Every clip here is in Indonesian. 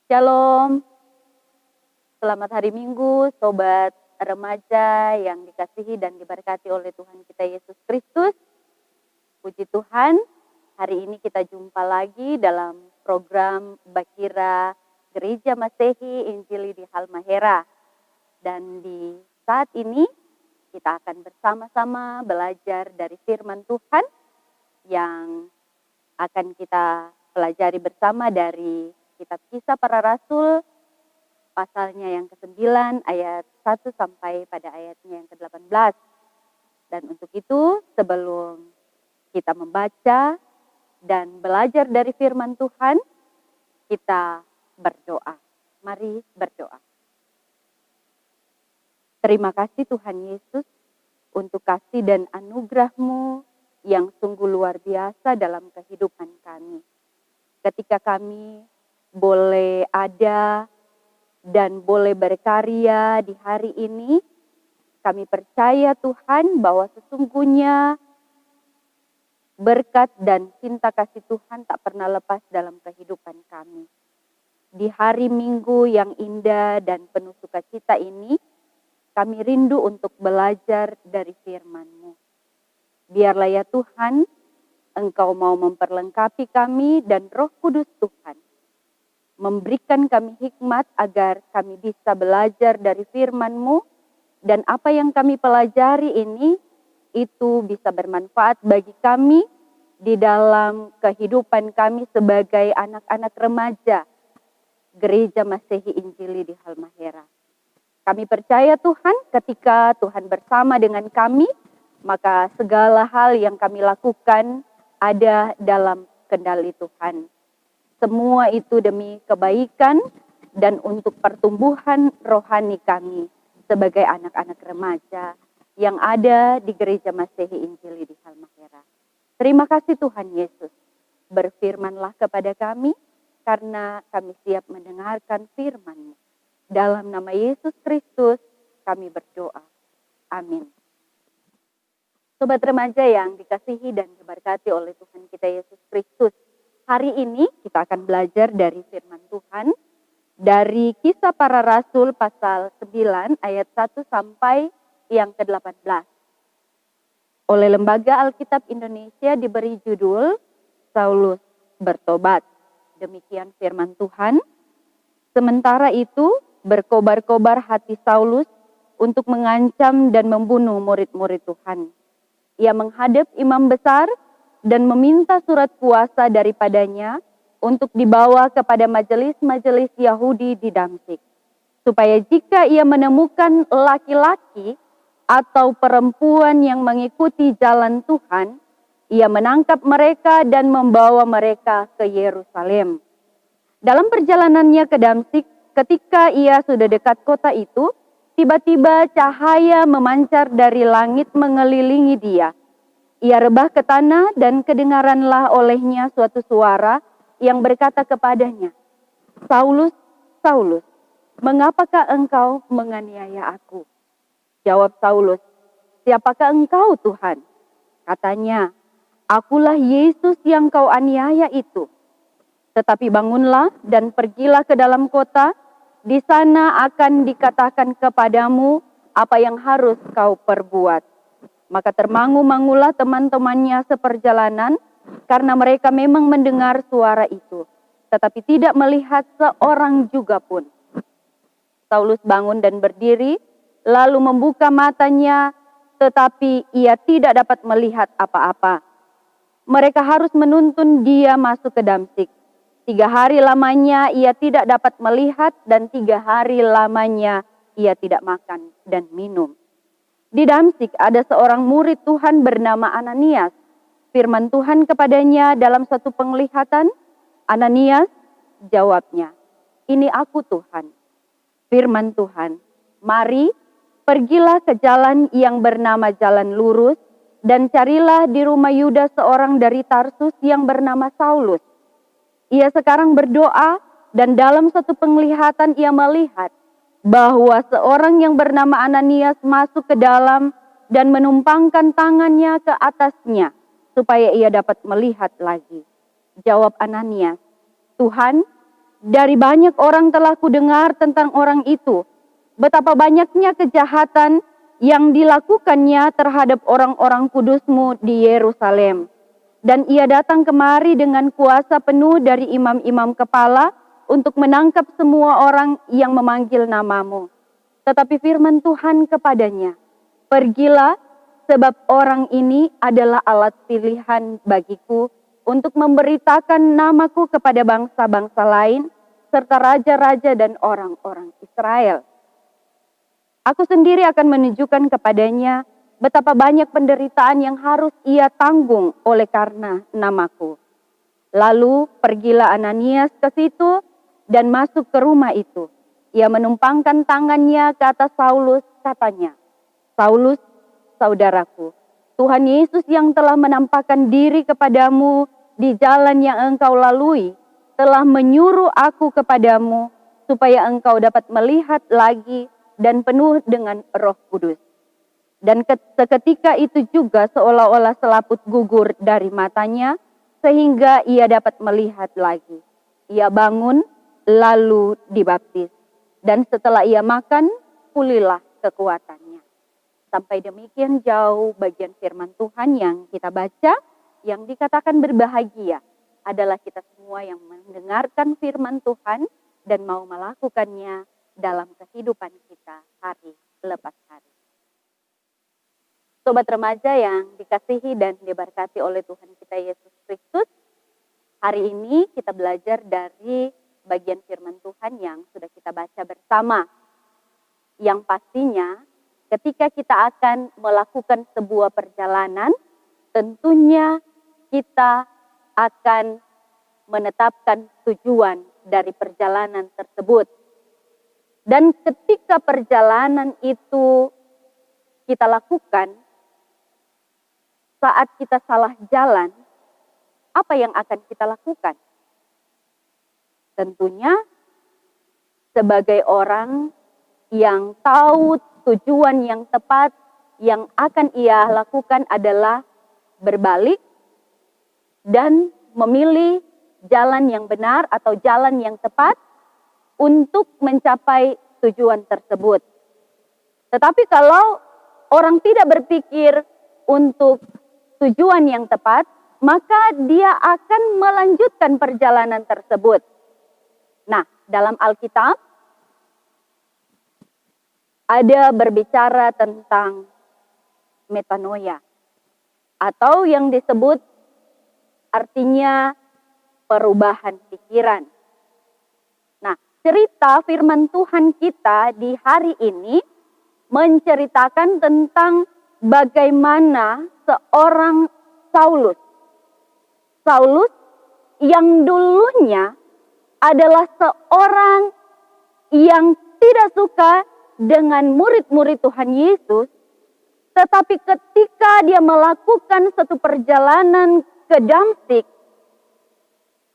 Shalom, selamat hari Minggu, sobat remaja yang dikasihi dan diberkati oleh Tuhan kita Yesus Kristus. Puji Tuhan, hari ini kita jumpa lagi dalam program Bakira Gereja Masehi Injili di Halmahera. Dan di saat ini kita akan bersama-sama belajar dari firman Tuhan yang akan kita pelajari bersama dari Kitab Kisah Para Rasul, pasalnya yang ke-9 ayat 1 sampai pada ayatnya yang ke-18. Dan untuk itu, sebelum kita membaca dan belajar dari firman Tuhan, kita berdoa. Mari berdoa. Terima kasih Tuhan Yesus untuk kasih dan anugerah-Mu yang sungguh luar biasa dalam kehidupan kami. Ketika kami boleh ada dan boleh berkarya di hari ini, kami percaya Tuhan bahwa sesungguhnya berkat dan cinta kasih Tuhan tak pernah lepas dalam kehidupan kami. Di hari Minggu yang indah dan penuh sukacita ini, kami rindu untuk belajar dari firman-Mu. Biarlah ya Tuhan, Engkau mau memperlengkapi kami dan Roh Kudus Tuhan memberikan kami hikmat agar kami bisa belajar dari firman-Mu, dan apa yang kami pelajari ini itu bisa bermanfaat bagi kami di dalam kehidupan kami sebagai anak-anak remaja Gereja Masehi Injili di Halmahera. Kami percaya Tuhan, ketika Tuhan bersama dengan kami, maka segala hal yang kami lakukan ada dalam kendali Tuhan. Semua itu demi kebaikan dan untuk pertumbuhan rohani kami sebagai anak-anak remaja yang ada di Gereja Masehi Injili di Halmahera. Terima kasih Tuhan Yesus. Berfirmanlah kepada kami karena kami siap mendengarkan firman-Mu. Dalam nama Yesus Kristus kami berdoa. Amin. Sobat remaja yang dikasihi dan diberkati oleh Tuhan kita Yesus Kristus. Hari ini kita akan belajar dari firman Tuhan dari Kisah Para Rasul pasal 9 ayat 1 sampai yang ke-18. Oleh Lembaga Alkitab Indonesia diberi judul Saulus bertobat. Demikian firman Tuhan. Sementara itu berkobar-kobar hati Saulus untuk mengancam dan membunuh murid-murid Tuhan. Ia menghadap imam besar dan meminta surat kuasa daripadanya untuk dibawa kepada majelis-majelis Yahudi di Damsyik, supaya jika ia menemukan laki-laki atau perempuan yang mengikuti jalan Tuhan, ia menangkap mereka dan membawa mereka ke Yerusalem. Dalam perjalanannya ke Damsyik, ketika ia sudah dekat kota itu, tiba-tiba cahaya memancar dari langit mengelilingi dia. Ia rebah ke tanah dan kedengaranlah olehnya suatu suara yang berkata kepadanya, "Saulus, Saulus, mengapakah engkau menganiaya aku?" Jawab Saulus, "Siapakah engkau Tuhan?" Katanya, "Akulah Yesus yang kau aniaya itu. Tetapi bangunlah dan pergilah ke dalam kota, di sana akan dikatakan kepadamu apa yang harus kau perbuat." Maka termangu-mangulah teman-temannya seperjalanan, karena mereka memang mendengar suara itu, tetapi tidak melihat seorang juga pun. Saulus bangun dan berdiri, lalu membuka matanya, tetapi ia tidak dapat melihat apa-apa. Mereka harus menuntun dia masuk ke Damsyik. 3 hari lamanya ia tidak dapat melihat, dan 3 hari lamanya ia tidak makan dan minum. Di Damsyik ada seorang murid Tuhan bernama Ananias. Firman Tuhan kepadanya dalam satu penglihatan. "Ananias," jawabnya, "Ini aku Tuhan." Firman Tuhan, "Mari, pergilah ke jalan yang bernama Jalan Lurus, dan carilah di rumah Yudas seorang dari Tarsus yang bernama Saulus. Ia sekarang berdoa, dan dalam satu penglihatan ia melihat bahwa seorang yang bernama Ananias masuk ke dalam dan menumpangkan tangannya ke atasnya, supaya ia dapat melihat lagi." Jawab Ananias, "Tuhan, Dari banyak orang telah kudengar tentang orang itu, betapa banyaknya kejahatan yang dilakukannya terhadap orang-orang kudusmu di Yerusalem. Dan ia datang kemari dengan kuasa penuh dari imam-imam kepala untuk menangkap semua orang yang memanggil namamu. Tetapi firman Tuhan kepadanya, pergilah, sebab orang ini adalah alat pilihan bagiku untuk memberitakan namaku kepada bangsa-bangsa lain, serta raja-raja dan orang-orang Israel. Aku sendiri akan menunjukkan kepadanya betapa banyak penderitaan yang harus ia tanggung oleh karena namaku. Lalu pergilah Ananias ke situ dan masuk ke rumah itu. Ia menumpangkan tangannya ke atas Saulus, katanya, Saulus, saudaraku, Tuhan Yesus yang telah menampakkan diri kepadamu di jalan yang engkau lalui, telah menyuruh aku kepadamu supaya engkau dapat melihat lagi dan penuh dengan Roh Kudus. Dan seketika itu juga seolah-olah selaput gugur dari matanya, sehingga ia dapat melihat lagi. Ia bangun, lalu dibaptis. Dan setelah ia makan, pulihlah kekuatannya. Sampai demikian jauh bagian firman Tuhan yang kita baca, yang dikatakan berbahagia adalah kita semua yang mendengarkan firman Tuhan dan mau melakukannya dalam kehidupan kita hari lepas hari. Sobat remaja yang dikasihi dan diberkati oleh Tuhan kita Yesus Kristus, hari ini kita belajar dari bagian firman Tuhan yang sudah kita baca bersama. Yang pastinya ketika kita akan melakukan sebuah perjalanan, tentunya kita akan menetapkan tujuan dari perjalanan tersebut. Dan ketika perjalanan itu kita lakukan, saat kita salah jalan, apa yang akan kita lakukan? Tentunya sebagai orang yang tahu tujuan yang tepat yang akan ia lakukan adalah berbalik dan memilih jalan yang benar atau jalan yang tepat untuk mencapai tujuan tersebut. Tetapi kalau orang tidak berpikir untuk tujuan yang tepat, maka dia akan melanjutkan perjalanan tersebut. Nah, dalam Alkitab ada berbicara tentang metanoia atau yang disebut artinya perubahan pikiran. Nah, cerita firman Tuhan kita di hari ini menceritakan tentang bagaimana seorang Saulus yang dulunya adalah seorang yang tidak suka dengan murid-murid Tuhan Yesus, tetapi ketika dia melakukan satu perjalanan ke Damsyik,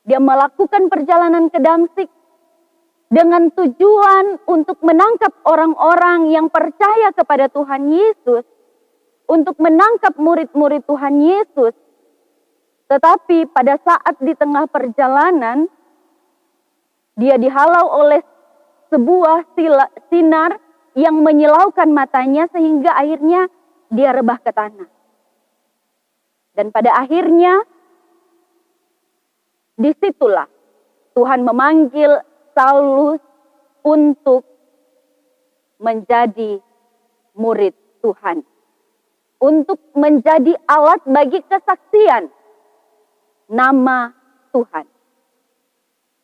dia melakukan perjalanan ke Damsyik dengan tujuan untuk menangkap orang-orang yang percaya kepada Tuhan Yesus, untuk menangkap murid-murid Tuhan Yesus. Tetapi pada saat di tengah perjalanan, dia dihalau oleh sebuah sinar yang menyilaukan matanya sehingga akhirnya dia rebah ke tanah. Dan pada akhirnya, disitulah Tuhan memanggil Saulus untuk menjadi murid Tuhan. Untuk menjadi alat bagi kesaksian nama Tuhan.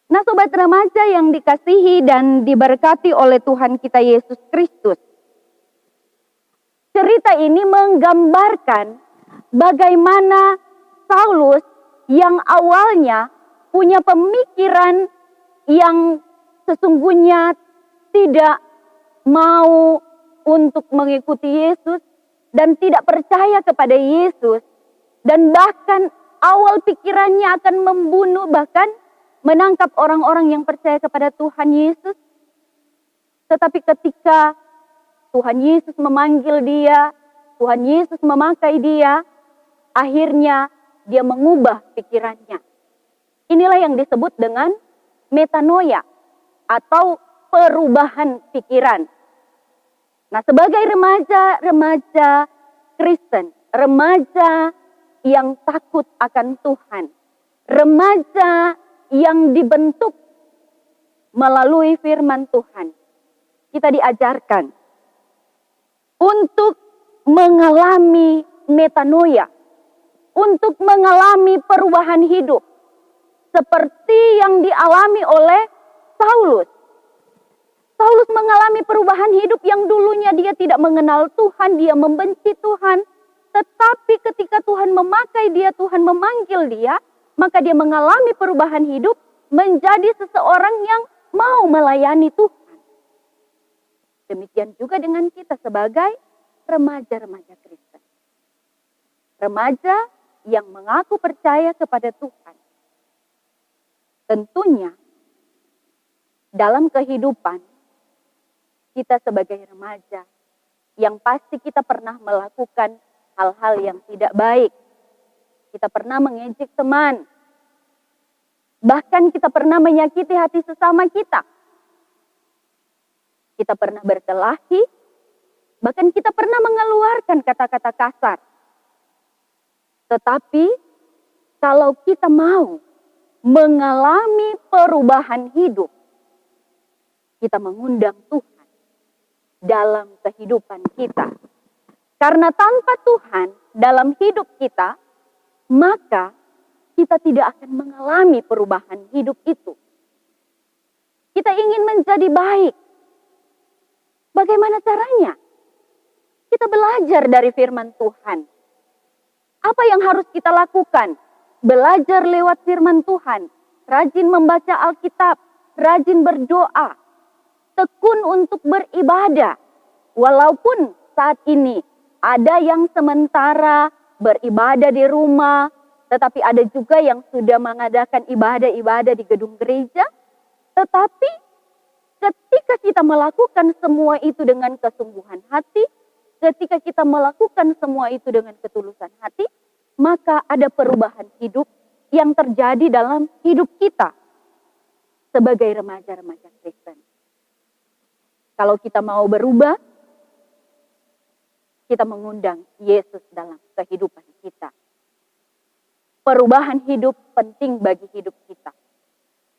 Nah, sobat remaja yang dikasihi dan diberkati oleh Tuhan kita Yesus Kristus. Cerita ini menggambarkan bagaimana Saulus yang awalnya punya pemikiran yang sesungguhnya tidak mau untuk mengikuti Yesus dan tidak percaya kepada Yesus. Dan bahkan awal pikirannya akan membunuh, bahkan menangkap orang-orang yang percaya kepada Tuhan Yesus. Tetapi ketika Tuhan Yesus memanggil dia, Tuhan Yesus memakai dia, akhirnya dia mengubah pikirannya. Inilah yang disebut dengan metanoia atau perubahan pikiran. Nah, sebagai remaja Kristen, remaja yang takut akan Tuhan, remaja yang dibentuk melalui firman Tuhan, kita diajarkan untuk mengalami metanoia, untuk mengalami perubahan hidup seperti yang dialami oleh Saulus. Saulus mengalami perubahan hidup yang dulunya dia tidak mengenal Tuhan, dia membenci Tuhan. Tetapi ketika Tuhan memakai dia, Tuhan memanggil dia, maka dia mengalami perubahan hidup menjadi seseorang yang mau melayani Tuhan. Demikian juga dengan kita sebagai remaja-remaja Kristen. Remaja yang mengaku percaya kepada Tuhan. Tentunya dalam kehidupan kita sebagai remaja yang pasti kita pernah melakukan hal-hal yang tidak baik. Kita pernah mengejek teman. Bahkan kita pernah menyakiti hati sesama kita. Kita pernah berkelahi. Bahkan kita pernah mengeluarkan kata-kata kasar. Tetapi kalau kita mau mengalami perubahan hidup, kita mengundang Tuhan dalam kehidupan kita. Karena tanpa Tuhan dalam hidup kita, maka kita tidak akan mengalami perubahan hidup itu. Kita ingin menjadi baik. Bagaimana caranya? Kita belajar dari firman Tuhan. Apa yang harus kita lakukan? Belajar lewat firman Tuhan. Rajin membaca Alkitab. Rajin berdoa. Tekun untuk beribadah. Walaupun saat ini ada yang sementara beribadah di rumah, tetapi ada juga yang sudah mengadakan ibadah-ibadah di gedung gereja. Tetapi ketika kita melakukan semua itu dengan kesungguhan hati, ketika kita melakukan semua itu dengan ketulusan hati, maka ada perubahan hidup yang terjadi dalam hidup kita sebagai remaja-remaja Kristen. Kalau kita mau berubah, kita mengundang Yesus dalam kehidupan kita. Perubahan hidup penting bagi hidup kita.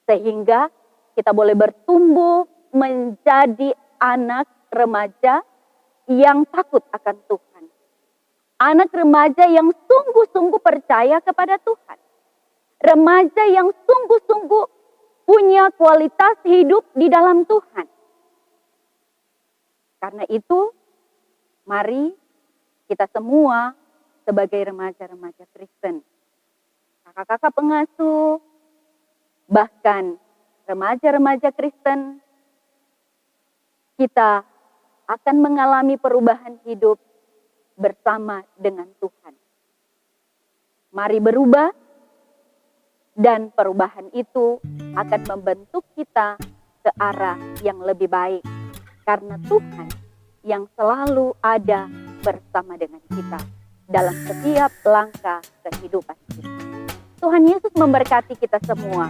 Sehingga kita boleh bertumbuh menjadi anak remaja yang takut akan Tuhan. Anak remaja yang sungguh-sungguh percaya kepada Tuhan. Remaja yang sungguh-sungguh punya kualitas hidup di dalam Tuhan. Karena itu, mari kita semua sebagai remaja-remaja Kristen, kakak-kakak pengasuh, bahkan remaja-remaja Kristen, kita akan mengalami perubahan hidup bersama dengan Tuhan. Mari berubah, dan perubahan itu akan membentuk kita ke arah yang lebih baik. Karena Tuhan yang selalu ada bersama dengan kita dalam setiap langkah kehidupan kita. Tuhan Yesus memberkati kita semua.